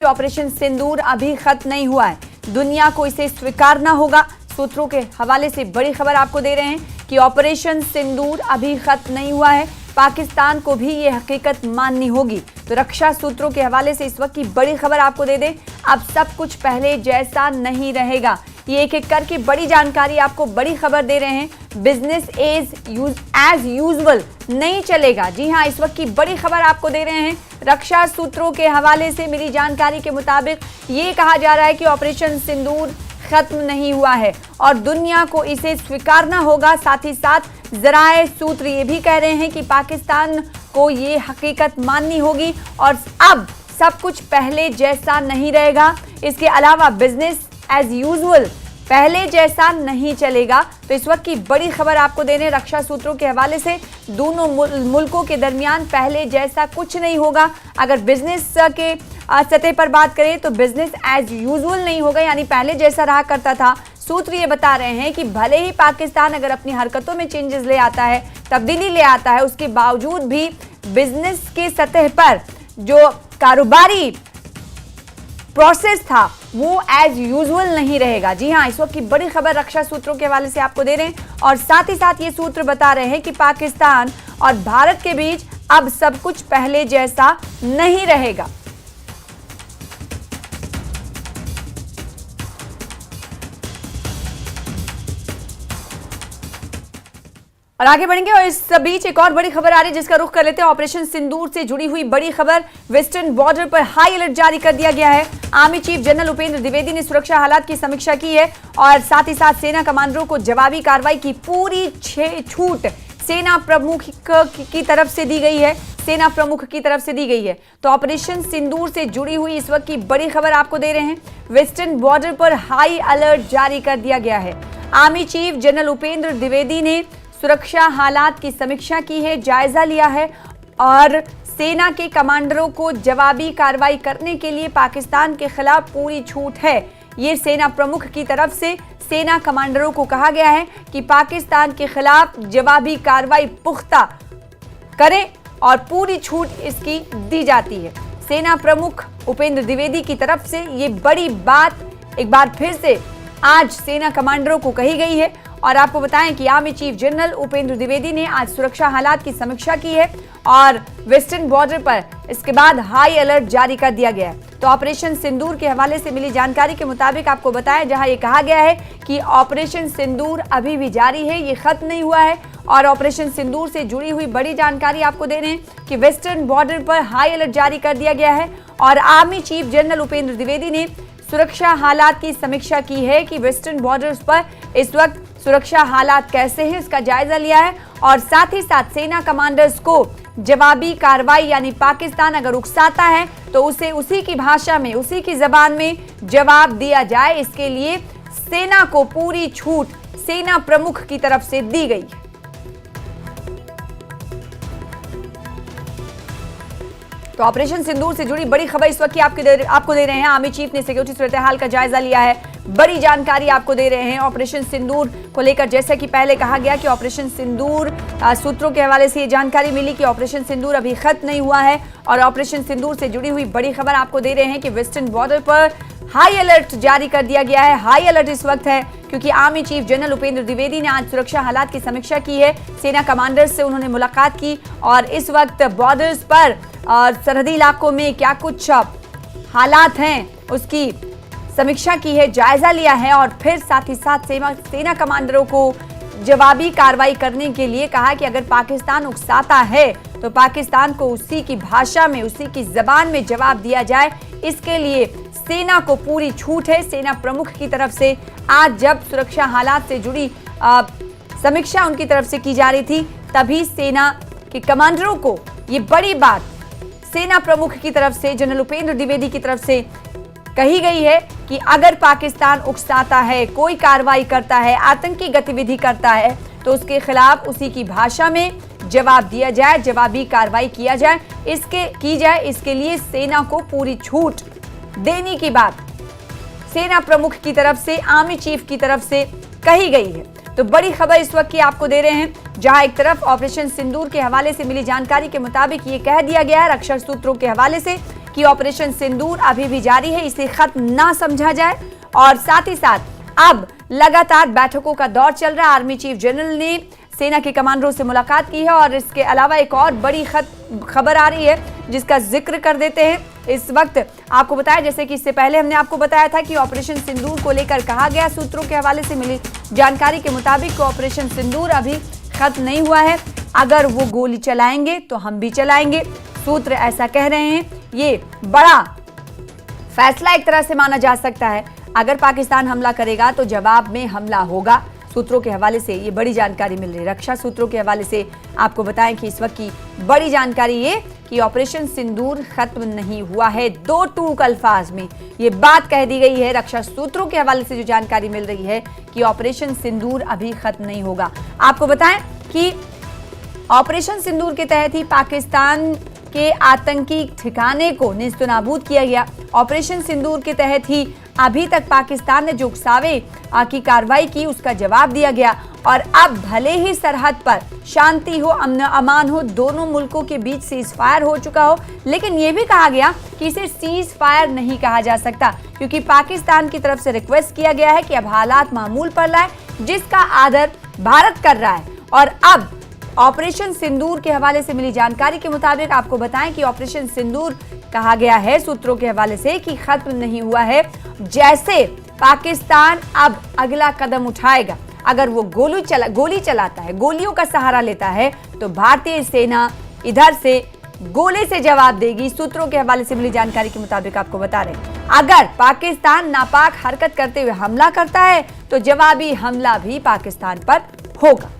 Operation सिंदूर अभी खत्म नहीं हुआ है, दुनिया को इसे स्वीकारना होगा। सूत्रों के हवाले से बड़ी खबर आपको दे रहे हैं कि ऑपरेशन सिंदूर अभी खत्म नहीं हुआ है, पाकिस्तान को भी ये हकीकत माननी होगी। तो रक्षा सूत्रों के हवाले से इस वक्त की बड़ी खबर आपको दे दें, अब सब कुछ पहले जैसा नहीं रहेगा। ये एक एक करके बड़ी जानकारी आपको बड़ी खबर दे रहे हैं। बिजनेस एज यूजुअल नहीं चलेगा। जी हां, इस वक्त की बड़ी खबर आपको दे रहे हैं। रक्षा सूत्रों के हवाले से मिली जानकारी के मुताबिक ये कहा जा रहा है कि ऑपरेशन सिंदूर खत्म नहीं हुआ है और दुनिया को इसे स्वीकारना होगा। साथ ही साथ जराए सूत्र ये भी कह रहे हैं कि पाकिस्तान को ये हकीकत माननी होगी और अब सब कुछ पहले जैसा नहीं रहेगा। इसके अलावा बिजनेस एज यूजुअल पहले जैसा नहीं चलेगा। तो इस वक्त की बड़ी खबर आपको देने रक्षा सूत्रों के हवाले से, दोनों मुल्कों के दरमियान पहले जैसा कुछ नहीं होगा। अगर बिजनेस के सतह पर बात करें तो बिजनेस एज यूजुअल नहीं होगा, यानी पहले जैसा रहा करता था। सूत्र ये बता रहे हैं कि भले ही पाकिस्तान अगर अपनी हरकतों में चेंजेस ले आता है, तब्दीली ले आता है, उसके बावजूद भी बिजनेस के सतह पर जो कारोबारी प्रोसेस था वो एज यूजुअल नहीं रहेगा। जी हां, इस वक्त की बड़ी खबर रक्षा सूत्रों के हवाले से आपको दे रहे हैं और साथ ही साथ ये सूत्र बता रहे हैं कि पाकिस्तान और भारत के बीच अब सब कुछ पहले जैसा नहीं रहेगा। और आगे बढ़ेंगे और इस बीच एक और बड़ी खबर आ रही है जिसका रुख कर लेते हैं। ऑपरेशन सिंदूर से जुड़ी हुई बड़ी खबर, वेस्टर्न बॉर्डर पर हाई अलर्ट जारी कर दिया गया है। Army chief general Upendra Dwivedi ने सुरक्षा हालात की समीक्षा की है और साथ ही साथ सेना कमांडरों को जवाबी कार्रवाई की पूरी छूट सेना प्रमुख की तरफ से दी गई है। सेना प्रमुख की तरफ से दी गई है। तो ऑपरेशन सिंदूर से जुड़ी हुई इस वक्त की बड़ी खबर आपको दे रहे हैं। वेस्टर्न बॉर्डर पर हाई अलर्ट जारी कर दिया गया है। Army chief general Upendra Dwivedi ने सुरक्षा हालात की समीक्षा की है, जायजा लिया है और सेना के कमांडरों को जवाबी कार्रवाई करने के लिए पाकिस्तान के खिलाफ पूरी छूट है। ये सेना प्रमुख की तरफ से सेना कमांडरों को कहा गया है कि पाकिस्तान के खिलाफ जवाबी कार्रवाई पुख्ता करें और पूरी छूट इसकी दी जाती है। सेना प्रमुख उपेंद्र द्विवेदी की तरफ से ये बड़ी बात एक बार फिर से आज सेना कमांडरों को कही गई है। और आपको बताएं कि army chief general Upendra Dwivedi ने आज सुरक्षा हालात की समीक्षा की है और वेस्टर्न बॉर्डर पर इसके बाद हाई अलर्ट जारी कर दिया गया है। तो ऑपरेशन सिंदूर के हवाले से मिली जानकारी के मुताबिक आपको बताएं, जहां ये कहा गया है कि ऑपरेशन सिंदूर अभी भी जारी है, ये खत्म नहीं हुआ है। और ऑपरेशन सिंदूर से जुड़ी हुई बड़ी जानकारी आपको दे रहे हैं कि वेस्टर्न बॉर्डर पर हाई अलर्ट जारी कर दिया गया है और army chief general Upendra Dwivedi ने सुरक्षा हालात की समीक्षा की है कि वेस्टर्न बॉर्डर्स पर इस वक्त सुरक्षा हालात कैसे हैं, इसका जायजा लिया है और साथ ही साथ सेना कमांडर्स को जवाबी कार्रवाई, यानी पाकिस्तान अगर उकसाता है तो उसे उसी की भाषा में, उसी की जबान में जवाब दिया जाए। इसके लिए सेना को पूरी छूट सेना प्रमुख की तरफ से दी गई है। तो ऑपरेशन सिंदूर से जुड़ी बड़ी खबर इस वक्त की आपको दे रहे हैं। आर्मी चीफ ने सिक्योरिटी सूरत हाल का जायजा लिया है, बड़ी जानकारी आपको दे रहे हैं ऑपरेशन सिंदूर को लेकर। जैसा कि पहले कहा गया कि ऑपरेशन सिंदूर सूत्रों के हवाले से ये जानकारी मिली कि ऑपरेशन सिंदूर अभी खत्म नहीं हुआ है और ऑपरेशन सिंदूर से जुड़ी हुई बड़ी खबर आपको दे रहे हैं कि वेस्टर्न बॉर्डर पर हाई अलर्ट जारी कर दिया गया है। हाई अलर्ट इस वक्त है क्योंकि army chief general Upendra Dwivedi ने आज सुरक्षा हालात की समीक्षा की है। सेना कमांडर्स से उन्होंने मुलाकात की और इस वक्त बॉर्डर्स पर सरहदी इलाकों में क्या कुछ हालात हैं उसकी समीक्षा की है, जायजा लिया है और फिर साथ ही साथ सेना कमांडरों को जवाबी कार्रवाई करने के लिए कहा कि अगर पाकिस्तान उकसाता है तो पाकिस्तान को उसी की भाषा में, उसी की जबान में जवाब दिया जाए। इसके लिए सेना को पूरी छूट है। सेना प्रमुख की तरफ से आज जब सुरक्षा हालात से जुड़ी समीक्षा उनकी तरफ से की जा रही थी, तभी सेना के कमांडरों को ये बड़ी बात सेना प्रमुख की तरफ से, जनरल उपेंद्र द्विवेदी की तरफ से कही गई है कि अगर पाकिस्तान उकसाता है, कोई कार्रवाई करता है, आतंकी गतिविधि करता है तो उसके खिलाफ उसी की भाषा में जवाब दिया जाए, जवाबी कार्रवाई की जाए। इसके लिए सेना को पूरी छूट देने की बात सेना प्रमुख की तरफ से, आर्मी चीफ की तरफ से कही गई है। तो बड़ी खबर इस वक्त की आपको दे रहे हैं, जहां एक तरफ ऑपरेशन सिंदूर के हवाले से मिली जानकारी के मुताबिक ये कह दिया गया है रक्षा सूत्रों के हवाले से कि ऑपरेशन सिंदूर अभी भी जारी है, इसे खत्म ना समझा जाए। और साथ ही साथ अब लगातार बैठकों का दौर चल रहा है। आर्मी चीफ जनरल ने सेना के कमांडरों से मुलाकात की है और इसके अलावा एक और बड़ी खबर आ रही है जिसका जिक्र कर देते हैं। इस वक्त आपको बताया, जैसे कि इससे पहले हमने आपको बताया था कि ऑपरेशन सिंदूर को लेकर कहा गया, सूत्रों के हवाले से मिली जानकारी के मुताबिक ऑपरेशन सिंदूर अभी खत्म नहीं हुआ है। अगर वो गोली चलाएंगे तो हम भी चलाएंगे, सूत्र ऐसा कह रहे हैं। ये बड़ा फैसला एक तरह से माना जा सकता है। अगर पाकिस्तान हमला करेगा तो जवाब में हमला होगा। सूत्रों के हवाले से ये बड़ी जानकारी मिल रही है। रक्षा सूत्रों के हवाले से आपको बताएं कि इस वक्त की बड़ी जानकारी ये कि ऑपरेशन सिंदूर खत्म नहीं हुआ है। दो टूक अल्फाज में ये बात कह दी गई है। रक्षा सूत्रों के हवाले से जो जानकारी मिल रही है कि ऑपरेशन सिंदूर अभी खत्म नहीं होगा। आपको बताएं कि ऑपरेशन सिंदूर के तहत ही पाकिस्तान के आतंकी ठिकाने को नेस्तनाबूद किया गया। ऑपरेशन सिंदूर के तहत ही अभी तक पाकिस्तान ने जो उकसावे की कार्रवाई की उसका जवाब दिया गया। और अब भले ही सरहद पर शांति हो, अमन अमान हो, दोनों मुल्कों के बीच सीज फायर हो चुका हो, लेकिन यह भी कहा गया कि इसे सीज फायर नहीं कहा जा सकता, क्योंकि पाकिस्तान की तरफ से रिक्वेस्ट किया गया है कि अब हालात मामूल पर लाए, जिसका आदर भारत कर रहा है। और अब ऑपरेशन सिंदूर के हवाले से मिली जानकारी के मुताबिक आपको बताएं कि ऑपरेशन सिंदूर कहा गया है सूत्रों के हवाले से कि खत्म नहीं हुआ है। जैसे पाकिस्तान अब अगला कदम उठाएगा, अगर वो गोली चलाता है, गोलियों का सहारा लेता है, तो भारतीय सेना इधर से गोले से जवाब देगी। सूत्रों के हवाले से मिली जानकारी के मुताबिक आपको बता रहे हैं, अगर पाकिस्तान नापाक हरकत करते हुए हमला करता है तो जवाबी हमला भी पाकिस्तान पर होगा।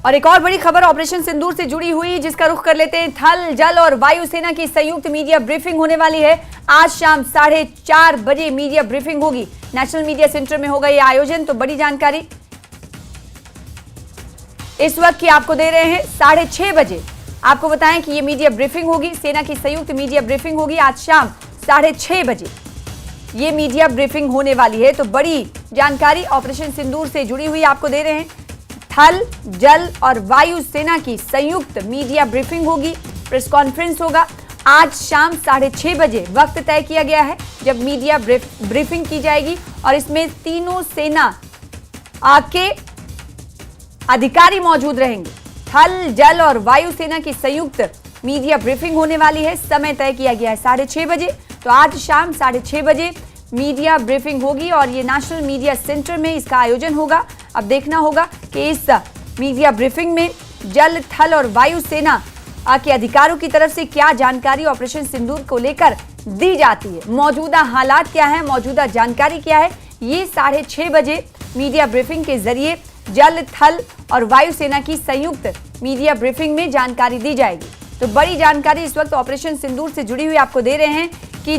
और एक और बड़ी खबर ऑपरेशन सिंदूर से जुड़ी हुई, जिसका रुख कर लेते हैं। थल, जल और वायु सेना की संयुक्त मीडिया ब्रीफिंग होने वाली है। आज शाम 4:30 बजे मीडिया ब्रीफिंग होगी। नेशनल मीडिया सेंटर में होगा यह आयोजन। तो बड़ी जानकारी इस वक्त की आपको दे रहे हैं। 6:30 बजे आपको बताएं कि यह मीडिया ब्रीफिंग होगी। सेना की संयुक्त मीडिया ब्रीफिंग होगी आज शाम 6:30 बजे ये मीडिया ब्रीफिंग होने वाली है। तो बड़ी जानकारी ऑपरेशन सिंदूर से जुड़ी हुई आपको दे रहे हैं। थल, जल और वायु सेना की संयुक्त मीडिया ब्रीफिंग होगी, प्रेस कॉन्फ्रेंस होगा आज शाम 6:30 बजे। वक्त तय किया गया है जब मीडिया ब्रीफिंग की जाएगी और इसमें तीनों सेना के अधिकारी मौजूद रहेंगे। थल, जल और वायु सेना की संयुक्त मीडिया ब्रीफिंग होने वाली है। समय तय किया गया है 6:30 बजे। तो आज शाम 6:30 बजे मीडिया ब्रीफिंग होगी और ये नेशनल मीडिया सेंटर में इसका आयोजन होगा। अब देखना होगा कि इस मीडिया ब्रीफिंग में जल, थल और वायु सेना के अधिकारियों की तरफ से क्या जानकारी ऑपरेशन सिंदूर को लेकर दी जाती है, मौजूदा हालात क्या है, मौजूदा जानकारी क्या है, ये 6:30 बजे मीडिया ब्रीफिंग के जरिए जल, थल और वायु सेना की संयुक्त मीडिया ब्रीफिंग में जानकारी दी जाएगी। तो बड़ी जानकारी इस वक्त ऑपरेशन सिंदूर से जुड़ी हुई आपको दे रहे हैं कि